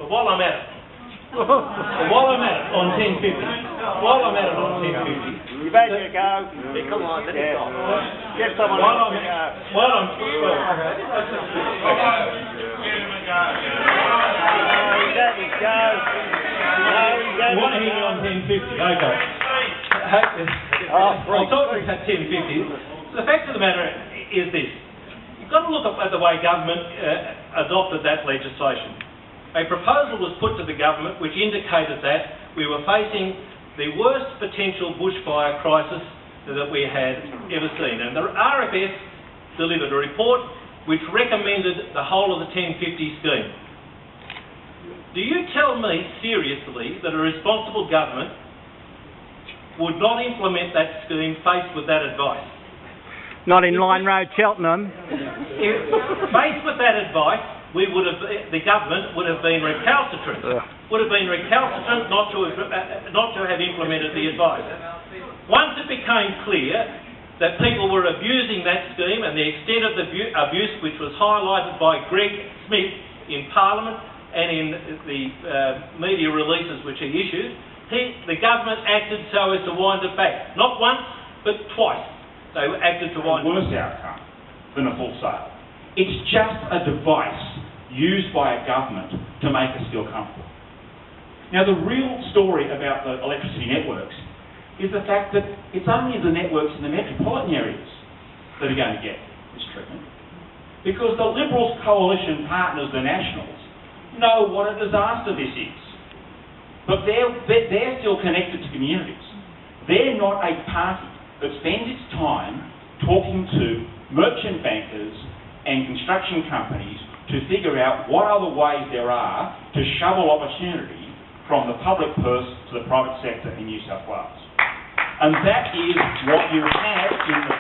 But while I'm at it, on 1050, You better go. Come on, let it go. Get someone else to go. while I'm No, he doesn't go. No, he doesn't. want to hear me on 1050, okay. I'll talk about 1050. So the fact of the matter is this. You've got to look at the way government adopted that legislation. A proposal was put to the government which indicated that we were facing the worst potential bushfire crisis that we had ever seen. And the RFS delivered a report which recommended the whole of the 1050 scheme. Do you tell me seriously that a responsible government would not implement that scheme faced with that advice? Not in Line Road, Cheltenham. Faced with that advice, the government would have been recalcitrant. Not to have implemented the advice. Once it became clear that people were abusing that scheme and the extent of the abuse which was highlighted by Greg Smith in Parliament and in the media releases which he issued, the government acted so as to wind it back. Not once, but twice. They acted to wind it back. A worse outcome than a full sale. It's just a device used by a government to make us feel comfortable. Now, the real story about the electricity networks is the fact that it's only the networks in the metropolitan areas that are going to get this treatment. Because the Liberals' coalition partners, the Nationals, know what a disaster this is. But they're still connected to communities. They're not a party that spends its time talking to merchant bankers and construction companies to figure out what other ways there are to shovel opportunity from the public purse to the private sector in New South Wales. And that is what you have in the